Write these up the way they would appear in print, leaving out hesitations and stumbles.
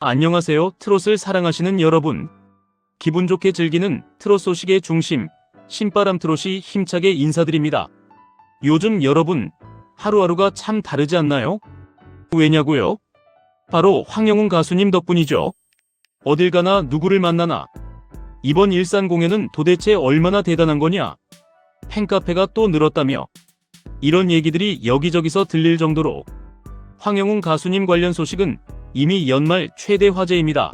안녕하세요. 트롯을 사랑하시는 여러분. 기분 좋게 즐기는 트롯 소식의 중심, 신바람 트롯이 힘차게 인사드립니다. 요즘 여러분, 하루하루가 참 다르지 않나요? 왜냐고요? 바로 황영웅 가수님 덕분이죠. 어딜 가나 누구를 만나나. 이번 일산 공연은 도대체 얼마나 대단한 거냐? 팬카페가 또 늘었다며. 이런 얘기들이 여기저기서 들릴 정도로 황영웅 가수님 관련 소식은 이미 연말 최대 화제입니다.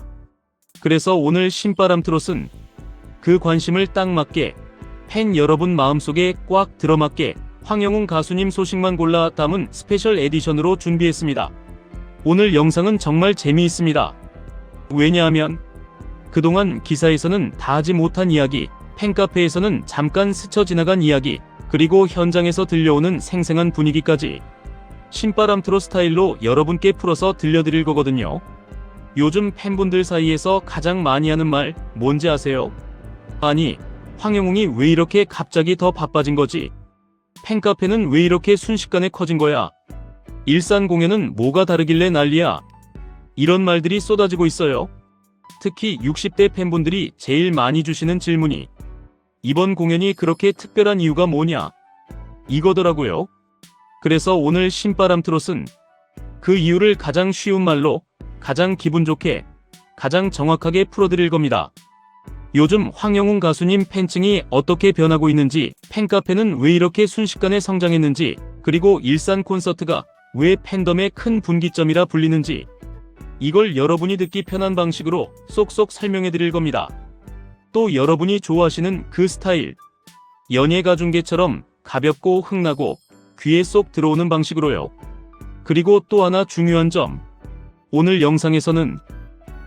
그래서 오늘 신바람 트롯은 그 관심을 딱 맞게 팬 여러분 마음속에 꽉 들어맞게 황영웅 가수님 소식만 골라 담은 스페셜 에디션으로 준비했습니다. 오늘 영상은 정말 재미있습니다. 왜냐하면 그동안 기사에서는 다 하지 못한 이야기, 팬카페에서는 잠깐 스쳐 지나간 이야기, 그리고 현장에서 들려오는 생생한 분위기까지 신바람 트롯 스타일로 여러분께 풀어서 들려드릴 거거든요. 요즘 팬분들 사이에서 가장 많이 하는 말 뭔지 아세요? 아니, 황영웅이 왜 이렇게 갑자기 더 바빠진 거지? 팬카페는 왜 이렇게 순식간에 커진 거야? 일산 공연은 뭐가 다르길래 난리야? 이런 말들이 쏟아지고 있어요. 특히 60대 팬분들이 제일 많이 주시는 질문이 이번 공연이 그렇게 특별한 이유가 뭐냐? 이거더라고요. 그래서 오늘 신바람 트롯은 그 이유를 가장 쉬운 말로, 가장 기분 좋게, 가장 정확하게 풀어드릴 겁니다. 요즘 황영웅 가수님 팬층이 어떻게 변하고 있는지, 팬카페는 왜 이렇게 순식간에 성장했는지, 그리고 일산 콘서트가 왜 팬덤의 큰 분기점이라 불리는지, 이걸 여러분이 듣기 편한 방식으로 쏙쏙 설명해드릴 겁니다. 또 여러분이 좋아하시는 그 스타일, 연예가중계처럼 가볍고 흥나고 귀에 쏙 들어오는 방식으로요. 그리고 또 하나 중요한 점, 오늘 영상에서는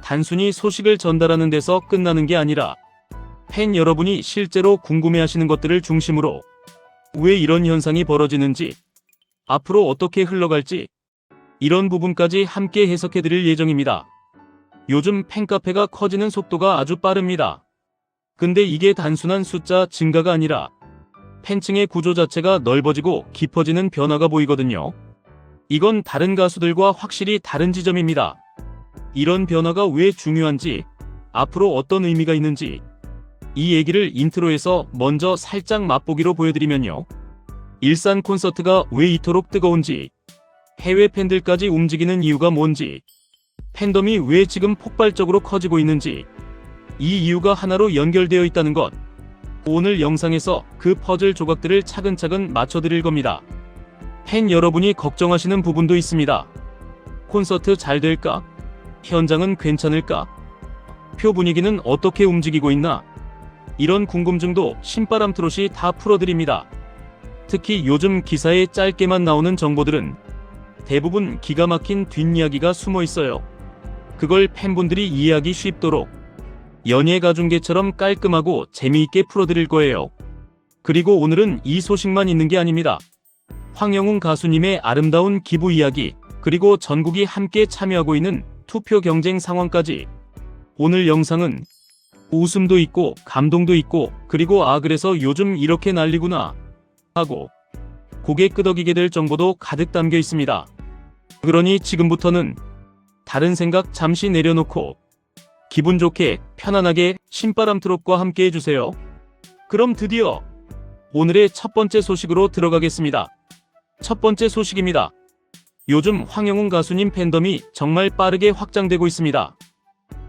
단순히 소식을 전달하는 데서 끝나는 게 아니라 팬 여러분이 실제로 궁금해하시는 것들을 중심으로 왜 이런 현상이 벌어지는지, 앞으로 어떻게 흘러갈지, 이런 부분까지 함께 해석해드릴 예정입니다. 요즘 팬카페가 커지는 속도가 아주 빠릅니다. 근데 이게 단순한 숫자 증가가 아니라 팬층의 구조 자체가 넓어지고 깊어지는 변화가 보이거든요. 이건 다른 가수들과 확실히 다른 지점입니다. 이런 변화가 왜 중요한지, 앞으로 어떤 의미가 있는지, 이 얘기를 인트로에서 먼저 살짝 맛보기로 보여드리면요. 일산 콘서트가 왜 이토록 뜨거운지, 해외 팬들까지 움직이는 이유가 뭔지, 팬덤이 왜 지금 폭발적으로 커지고 있는지, 이 이유가 하나로 연결되어 있다는 것, 오늘 영상에서 그 퍼즐 조각들을 차근차근 맞춰드릴 겁니다. 팬 여러분이 걱정하시는 부분도 있습니다. 콘서트 잘 될까? 현장은 괜찮을까? 표 분위기는 어떻게 움직이고 있나? 이런 궁금증도 신바람 트롯이 다 풀어드립니다. 특히 요즘 기사에 짧게만 나오는 정보들은 대부분 기가 막힌 뒷이야기가 숨어 있어요. 그걸 팬분들이 이해하기 쉽도록 연예가중계처럼 깔끔하고 재미있게 풀어드릴 거예요. 그리고 오늘은 이 소식만 있는 게 아닙니다. 황영웅 가수님의 아름다운 기부 이야기, 그리고 전국이 함께 참여하고 있는 투표 경쟁 상황까지. 오늘 영상은 웃음도 있고 감동도 있고, 그리고 그래서 요즘 이렇게 난리구나 하고 고개 끄덕이게 될 정보도 가득 담겨 있습니다. 그러니 지금부터는 다른 생각 잠시 내려놓고 기분 좋게 편안하게 신바람 트롯과 함께 해주세요. 그럼 드디어 오늘의 첫 번째 소식으로 들어가겠습니다. 첫 번째 소식입니다. 요즘 황영웅 가수님 팬덤이 정말 빠르게 확장되고 있습니다.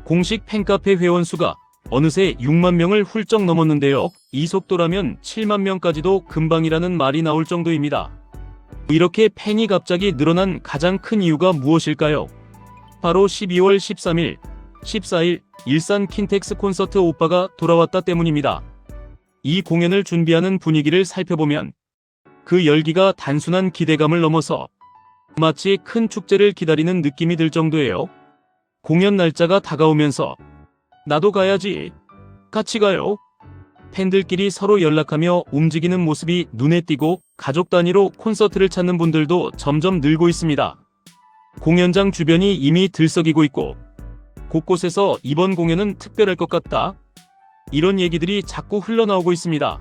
공식 팬카페 회원 수가 어느새 6만 명을 훌쩍 넘었는데요. 이 속도라면 7만 명까지도 금방이라는 말이 나올 정도입니다. 이렇게 팬이 갑자기 늘어난 가장 큰 이유가 무엇일까요? 바로 12월 13일, 14일 일산 킨텍스 콘서트 오빠가 돌아왔다 때문입니다. 이 공연을 준비하는 분위기를 살펴보면 그 열기가 단순한 기대감을 넘어서 마치 큰 축제를 기다리는 느낌이 들 정도예요. 공연 날짜가 다가오면서 나도 가야지, 같이 가요, 팬들끼리 서로 연락하며 움직이는 모습이 눈에 띄고 가족 단위로 콘서트를 찾는 분들도 점점 늘고 있습니다. 공연장 주변이 이미 들썩이고 있고 곳곳에서 이번 공연은 특별할 것 같다, 이런 얘기들이 자꾸 흘러나오고 있습니다.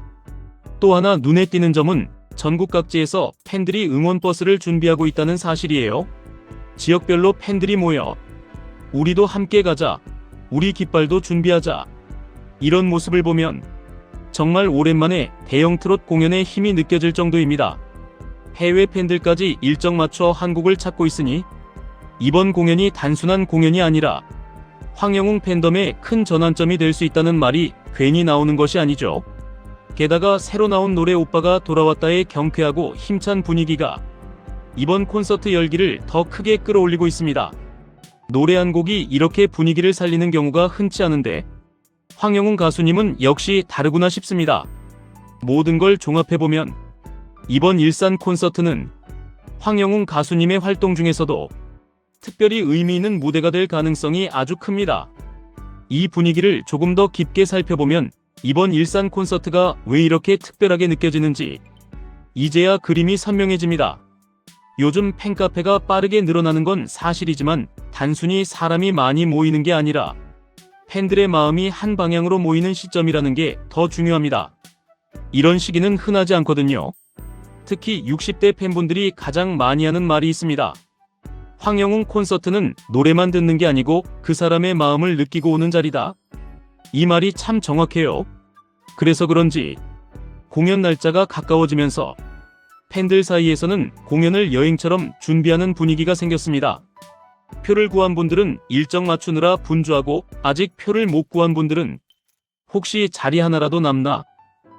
또 하나 눈에 띄는 점은 전국 각지에서 팬들이 응원버스를 준비하고 있다는 사실이에요. 지역별로 팬들이 모여 우리도 함께 가자. 우리 깃발도 준비하자. 이런 모습을 보면 정말 오랜만에 대형 트롯 공연의 힘이 느껴질 정도입니다. 해외 팬들까지 일정 맞춰 한국을 찾고 있으니 이번 공연이 단순한 공연이 아니라 황영웅 팬덤의 큰 전환점이 될 수 있다는 말이 괜히 나오는 것이 아니죠. 게다가 새로 나온 노래 오빠가 돌아왔다의 경쾌하고 힘찬 분위기가 이번 콘서트 열기를 더 크게 끌어올리고 있습니다. 노래 한 곡이 이렇게 분위기를 살리는 경우가 흔치 않은데 황영웅 가수님은 역시 다르구나 싶습니다. 모든 걸 종합해보면 이번 일산 콘서트는 황영웅 가수님의 활동 중에서도 특별히 의미 있는 무대가 될 가능성이 아주 큽니다. 이 분위기를 조금 더 깊게 살펴보면 이번 일산 콘서트가 왜 이렇게 특별하게 느껴지는지 이제야 그림이 선명해집니다. 요즘 팬카페가 빠르게 늘어나는 건 사실이지만 단순히 사람이 많이 모이는 게 아니라 팬들의 마음이 한 방향으로 모이는 시점이라는 게 더 중요합니다. 이런 시기는 흔하지 않거든요. 특히 60대 팬분들이 가장 많이 하는 말이 있습니다. 황영웅 콘서트는 노래만 듣는 게 아니고 그 사람의 마음을 느끼고 오는 자리다. 이 말이 참 정확해요. 그래서 그런지 공연 날짜가 가까워지면서 팬들 사이에서는 공연을 여행처럼 준비하는 분위기가 생겼습니다. 표를 구한 분들은 일정 맞추느라 분주하고 아직 표를 못 구한 분들은 혹시 자리 하나라도 남나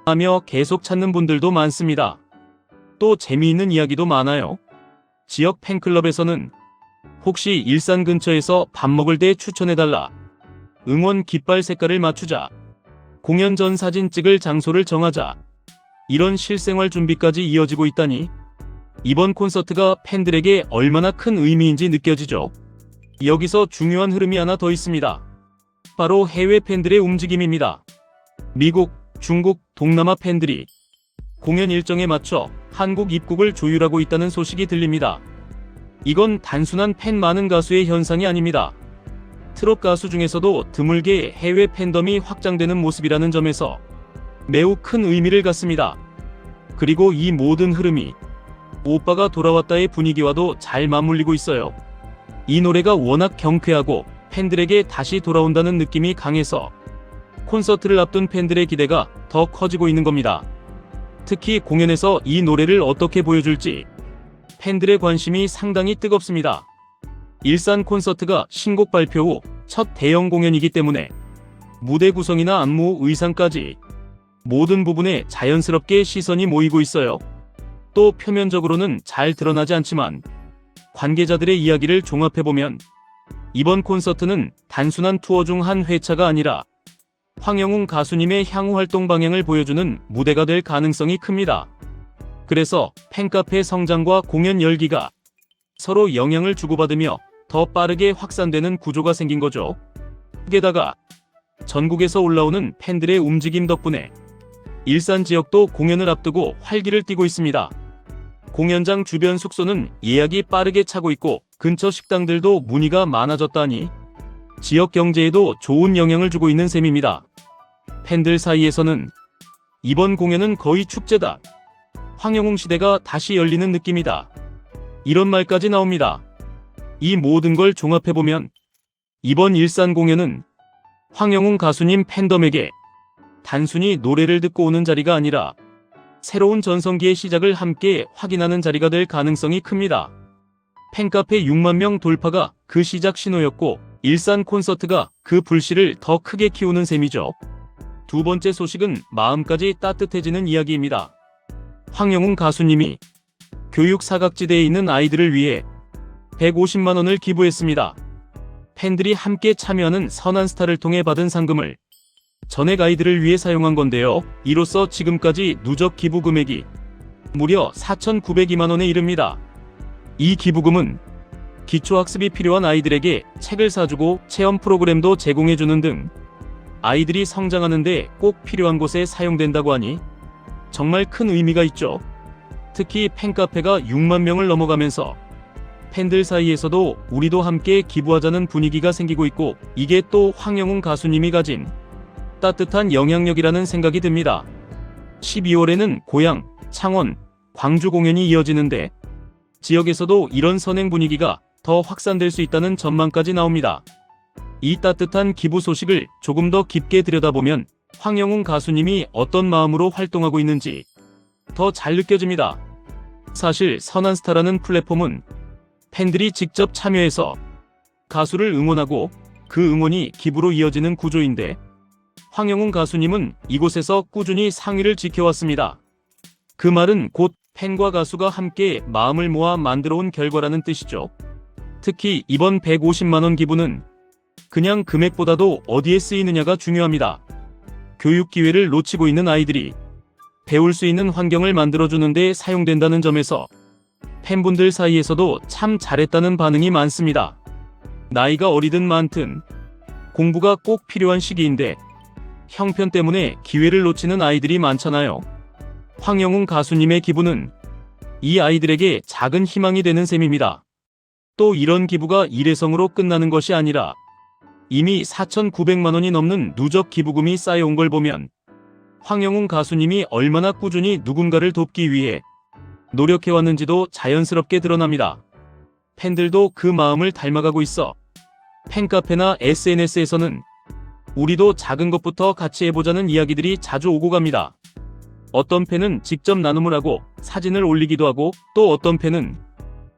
하며 계속 찾는 분들도 많습니다. 또 재미있는 이야기도 많아요. 지역 팬클럽에서는 혹시 일산 근처에서 밥 먹을 때 추천해달라, 응원 깃발 색깔을 맞추자, 공연 전 사진 찍을 장소를 정하자, 이런 실생활 준비까지 이어지고 있다니 이번 콘서트가 팬들에게 얼마나 큰 의미인지 느껴지죠. 여기서 중요한 흐름이 하나 더 있습니다. 바로 해외 팬들의 움직임입니다. 미국, 중국, 동남아 팬들이 공연 일정에 맞춰 한국 입국을 조율하고 있다는 소식이 들립니다. 이건 단순한 팬 많은 가수의 현상이 아닙니다. 트롯 가수 중에서도 드물게 해외 팬덤이 확장되는 모습이라는 점에서 매우 큰 의미를 갖습니다. 그리고 이 모든 흐름이 오빠가 돌아왔다의 분위기와도 잘 맞물리고 있어요. 이 노래가 워낙 경쾌하고 팬들에게 다시 돌아온다는 느낌이 강해서 콘서트를 앞둔 팬들의 기대가 더 커지고 있는 겁니다. 특히 공연에서 이 노래를 어떻게 보여줄지 팬들의 관심이 상당히 뜨겁습니다. 일산 콘서트가 신곡 발표 후 첫 대형 공연이기 때문에 무대 구성이나 안무, 의상까지 모든 부분에 자연스럽게 시선이 모이고 있어요. 또 표면적으로는 잘 드러나지 않지만 관계자들의 이야기를 종합해보면 이번 콘서트는 단순한 투어 중 한 회차가 아니라 황영웅 가수님의 향후 활동 방향을 보여주는 무대가 될 가능성이 큽니다. 그래서 팬카페 성장과 공연 열기가 서로 영향을 주고받으며 더 빠르게 확산되는 구조가 생긴 거죠. 게다가 전국에서 올라오는 팬들의 움직임 덕분에 일산 지역도 공연을 앞두고 활기를 띠고 있습니다. 공연장 주변 숙소는 예약이 빠르게 차고 있고 근처 식당들도 문의가 많아졌다니 지역 경제에도 좋은 영향을 주고 있는 셈입니다. 팬들 사이에서는 이번 공연은 거의 축제다, 황영웅 시대가 다시 열리는 느낌이다, 이런 말까지 나옵니다. 이 모든 걸 종합해보면 이번 일산 공연은 황영웅 가수님 팬덤에게 단순히 노래를 듣고 오는 자리가 아니라 새로운 전성기의 시작을 함께 확인하는 자리가 될 가능성이 큽니다. 팬카페 6만 명 돌파가 그 시작 신호였고 일산 콘서트가 그 불씨를 더 크게 키우는 셈이죠. 두 번째 소식은 마음까지 따뜻해지는 이야기입니다. 황영웅 가수님이 교육 사각지대에 있는 아이들을 위해 150만 원을 기부했습니다. 팬들이 함께 참여하는 선한 스타를 통해 받은 상금을 전액 아이들을 위해 사용한 건데요. 이로써 지금까지 누적 기부 금액이 무려 4,902만 원에 이릅니다. 이 기부금은 기초학습이 필요한 아이들에게 책을 사주고 체험 프로그램도 제공해주는 등 아이들이 성장하는데 꼭 필요한 곳에 사용된다고 하니 정말 큰 의미가 있죠. 특히 팬카페가 6만 명을 넘어가면서 팬들 사이에서도 우리도 함께 기부하자는 분위기가 생기고 있고 이게 또 황영웅 가수님이 가진 따뜻한 영향력이라는 생각이 듭니다. 12월에는 고양, 창원, 광주 공연이 이어지는데 지역에서도 이런 선행 분위기가 더 확산될 수 있다는 전망까지 나옵니다. 이 따뜻한 기부 소식을 조금 더 깊게 들여다보면 황영웅 가수님이 어떤 마음으로 활동하고 있는지 더 잘 느껴집니다. 사실 선한 스타라는 플랫폼은 팬들이 직접 참여해서 가수를 응원하고 그 응원이 기부로 이어지는 구조인데, 황영웅 가수님은 이곳에서 꾸준히 상위를 지켜왔습니다. 그 말은 곧 팬과 가수가 함께 마음을 모아 만들어온 결과라는 뜻이죠. 특히 이번 150만원 기부는 그냥 금액보다도 어디에 쓰이느냐가 중요합니다. 교육 기회를 놓치고 있는 아이들이 배울 수 있는 환경을 만들어주는 데 사용된다는 점에서 팬분들 사이에서도 참 잘했다는 반응이 많습니다. 나이가 어리든 많든 공부가 꼭 필요한 시기인데 형편 때문에 기회를 놓치는 아이들이 많잖아요. 황영웅 가수님의 기부는 이 아이들에게 작은 희망이 되는 셈입니다. 또 이런 기부가 일회성으로 끝나는 것이 아니라 이미 4,900만원이 넘는 누적 기부금이 쌓여온 걸 보면 황영웅 가수님이 얼마나 꾸준히 누군가를 돕기 위해 노력해왔는지도 자연스럽게 드러납니다. 팬들도 그 마음을 닮아가고 있어 팬카페나 SNS에서는 우리도 작은 것부터 같이 해보자는 이야기들이 자주 오고 갑니다. 어떤 팬은 직접 나눔을 하고 사진을 올리기도 하고, 또 어떤 팬은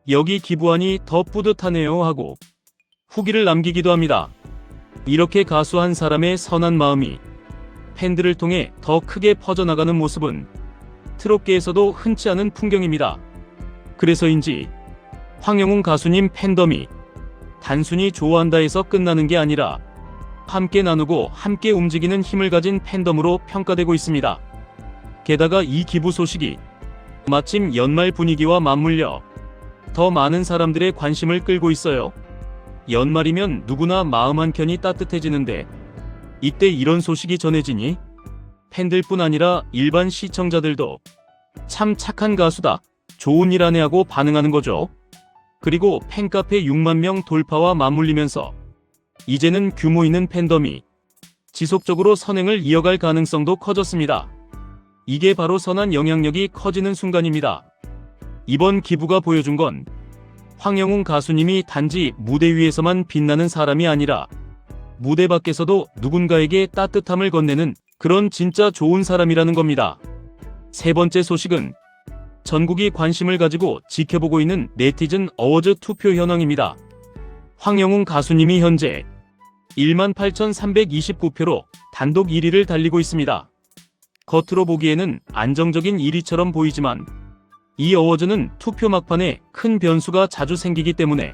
여기 기부하니 더 뿌듯하네요 하고 후기를 남기기도 합니다. 이렇게 가수 한 사람의 선한 마음이 팬들을 통해 더 크게 퍼져나가는 모습은 트롯계에서도 흔치 않은 풍경입니다. 그래서인지 황영웅 가수님 팬덤이 단순히 좋아한다 해서 끝나는 게 아니라 함께 나누고 함께 움직이는 힘을 가진 팬덤으로 평가되고 있습니다. 게다가 이 기부 소식이 마침 연말 분위기와 맞물려 더 많은 사람들의 관심을 끌고 있어요. 연말이면 누구나 마음 한켠이 따뜻해지는데, 이때 이런 소식이 전해지니 팬들뿐 아니라 일반 시청자들도 참 착한 가수다, 좋은 일 하네 하고 반응하는 거죠. 그리고 팬카페 6만 명 돌파와 맞물리면서 이제는 규모 있는 팬덤이 지속적으로 선행을 이어갈 가능성도 커졌습니다. 이게 바로 선한 영향력이 커지는 순간입니다. 이번 기부가 보여준 건 황영웅 가수님이 단지 무대 위에서만 빛나는 사람이 아니라 무대 밖에서도 누군가에게 따뜻함을 건네는 그런 진짜 좋은 사람이라는 겁니다. 세 번째 소식은 전국이 관심을 가지고 지켜보고 있는 네티즌 어워즈 투표 현황입니다. 황영웅 가수님이 현재 18,329표로 단독 1위를 달리고 있습니다. 겉으로 보기에는 안정적인 1위처럼 보이지만 이 어워즈는 투표 막판에 큰 변수가 자주 생기기 때문에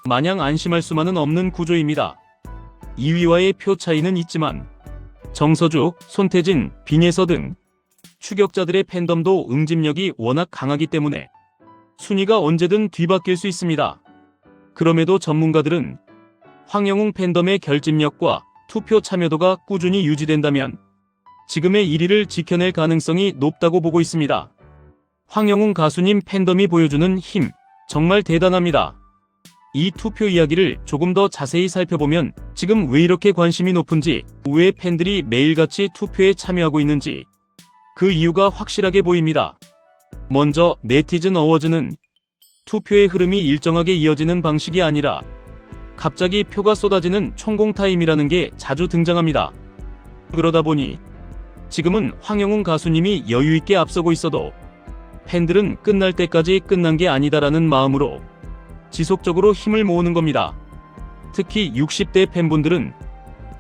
마냥 안심할 수만은 없는 구조입니다. 2위와의 표 차이는 있지만 정서주, 손태진, 빈예서 등 추격자들의 팬덤도 응집력이 워낙 강하기 때문에 순위가 언제든 뒤바뀔 수 있습니다. 그럼에도 전문가들은 황영웅 팬덤의 결집력과 투표 참여도가 꾸준히 유지된다면 지금의 1위를 지켜낼 가능성이 높다고 보고 있습니다. 황영웅 가수님 팬덤이 보여주는 힘, 정말 대단합니다. 이 투표 이야기를 조금 더 자세히 살펴보면 지금 왜 이렇게 관심이 높은지, 왜 팬들이 매일같이 투표에 참여하고 있는지 그 이유가 확실하게 보입니다. 먼저 네티즌 어워즈는 투표의 흐름이 일정하게 이어지는 방식이 아니라 갑자기 표가 쏟아지는 총공 타임이라는 게 자주 등장합니다. 그러다 보니 지금은 황영웅 가수님이 여유있게 앞서고 있어도 팬들은 끝날 때까지 끝난 게 아니다라는 마음으로 지속적으로 힘을 모으는 겁니다. 특히 60대 팬분들은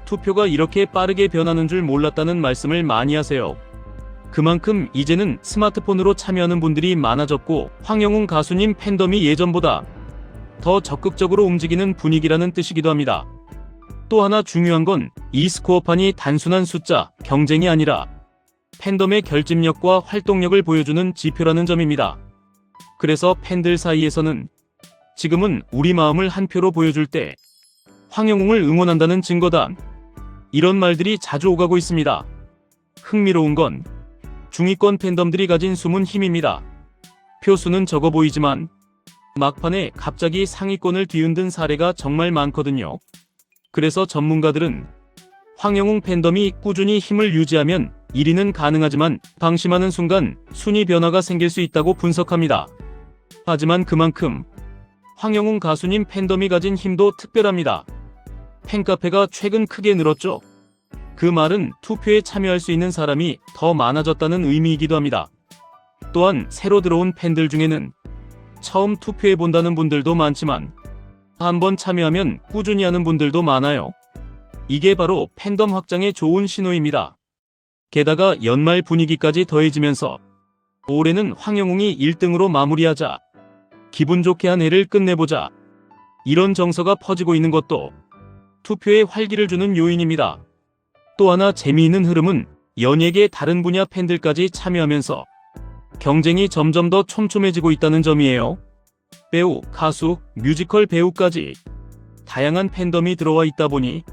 투표가 이렇게 빠르게 변하는 줄 몰랐다는 말씀을 많이 하세요. 그만큼 이제는 스마트폰으로 참여하는 분들이 많아졌고 황영웅 가수님 팬덤이 예전보다 더 적극적으로 움직이는 분위기라는 뜻이기도 합니다. 또 하나 중요한 건 이 스코어판이 단순한 숫자, 경쟁이 아니라 팬덤의 결집력과 활동력을 보여주는 지표라는 점입니다. 그래서 팬들 사이에서는 지금은 우리 마음을 한 표로 보여줄 때 황영웅을 응원한다는 증거다, 이런 말들이 자주 오가고 있습니다. 흥미로운 건 중위권 팬덤들이 가진 숨은 힘입니다. 표수는 적어 보이지만 막판에 갑자기 상위권을 뒤흔든 사례가 정말 많거든요. 그래서 전문가들은 황영웅 팬덤이 꾸준히 힘을 유지하면 1위는 가능하지만 방심하는 순간 순위 변화가 생길 수 있다고 분석합니다. 하지만 그만큼 황영웅 가수님 팬덤이 가진 힘도 특별합니다. 팬카페가 최근 크게 늘었죠. 그 말은 투표에 참여할 수 있는 사람이 더 많아졌다는 의미이기도 합니다. 또한 새로 들어온 팬들 중에는 처음 투표해 본다는 분들도 많지만 한번 참여하면 꾸준히 하는 분들도 많아요. 이게 바로 팬덤 확장에 좋은 신호입니다. 게다가 연말 분위기까지 더해지면서 올해는 황영웅이 1등으로 마무리하자, 기분 좋게 한 해를 끝내보자, 이런 정서가 퍼지고 있는 것도 투표에 활기를 주는 요인입니다. 또 하나 재미있는 흐름은 연예계 다른 분야 팬들까지 참여하면서 경쟁이 점점 더 촘촘해지고 있다는 점이에요. 배우, 가수, 뮤지컬 배우까지 다양한 팬덤이 들어와 있다 보니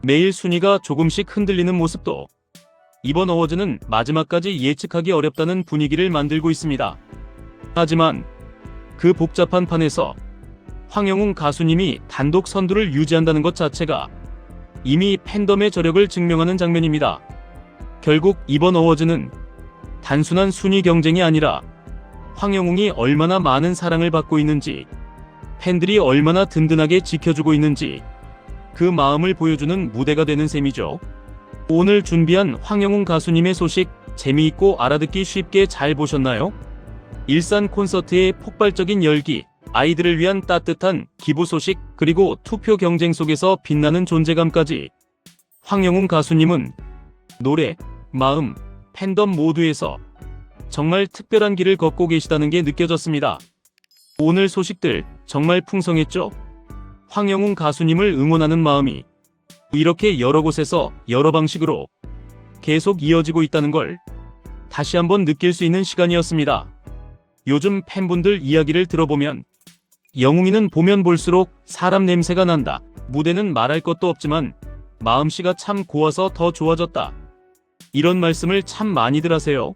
매일 순위가 조금씩 흔들리는 모습도 이번 어워즈는 마지막까지 예측하기 어렵다는 분위기를 만들고 있습니다. 하지만 그 복잡한 판에서 황영웅 가수님이 단독 선두를 유지한다는 것 자체가 이미 팬덤의 저력을 증명하는 장면입니다. 결국 이번 어워즈는 단순한 순위 경쟁이 아니라 황영웅이 얼마나 많은 사랑을 받고 있는지, 팬들이 얼마나 든든하게 지켜주고 있는지 그 마음을 보여주는 무대가 되는 셈이죠. 오늘 준비한 황영웅 가수님의 소식 재미있고 알아듣기 쉽게 잘 보셨나요? 일산 콘서트의 폭발적인 열기, 아이들을 위한 따뜻한 기부 소식, 그리고 투표 경쟁 속에서 빛나는 존재감까지 황영웅 가수님은 노래, 마음, 팬덤 모두에서 정말 특별한 길을 걷고 계시다는 게 느껴졌습니다. 오늘 소식들 정말 풍성했죠? 황영웅 가수님을 응원하는 마음이 이렇게 여러 곳에서 여러 방식으로 계속 이어지고 있다는 걸 다시 한번 느낄 수 있는 시간이었습니다. 요즘 팬분들 이야기를 들어보면 영웅이는 보면 볼수록 사람 냄새가 난다. 무대는 말할 것도 없지만 마음씨가 참 고와서 더 좋아졌다. 이런 말씀을 참 많이들 하세요.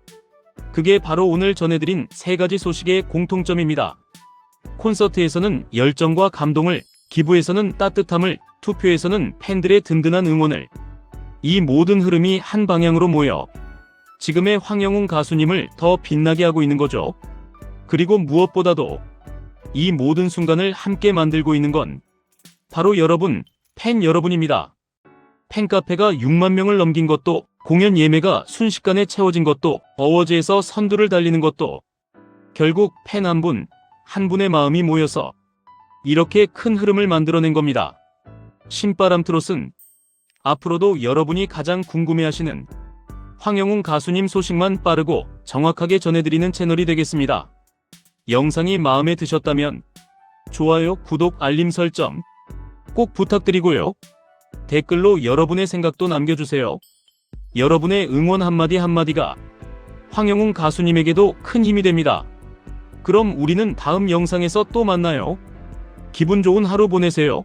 그게 바로 오늘 전해드린 세 가지 소식의 공통점입니다. 콘서트에서는 열정과 감동을, 기부에서는 따뜻함을, 투표에서는 팬들의 든든한 응원을, 이 모든 흐름이 한 방향으로 모여 지금의 황영웅 가수님을 더 빛나게 하고 있는 거죠. 그리고 무엇보다도 이 모든 순간을 함께 만들고 있는 건 바로 여러분, 팬 여러분입니다. 팬카페가 6만 명을 넘긴 것도, 공연 예매가 순식간에 채워진 것도, 어워즈에서 선두를 달리는 것도 결국 팬 한 분, 한 분의 마음이 모여서 이렇게 큰 흐름을 만들어낸 겁니다. 신바람 트롯은 앞으로도 여러분이 가장 궁금해하시는 황영웅 가수님 소식만 빠르고 정확하게 전해드리는 채널이 되겠습니다. 영상이 마음에 드셨다면 좋아요, 구독, 알림 설정 꼭 부탁드리고요. 댓글로 여러분의 생각도 남겨주세요. 여러분의 응원 한마디 한마디가 황영웅 가수님에게도 큰 힘이 됩니다. 그럼 우리는 다음 영상에서 또 만나요. 기분 좋은 하루 보내세요.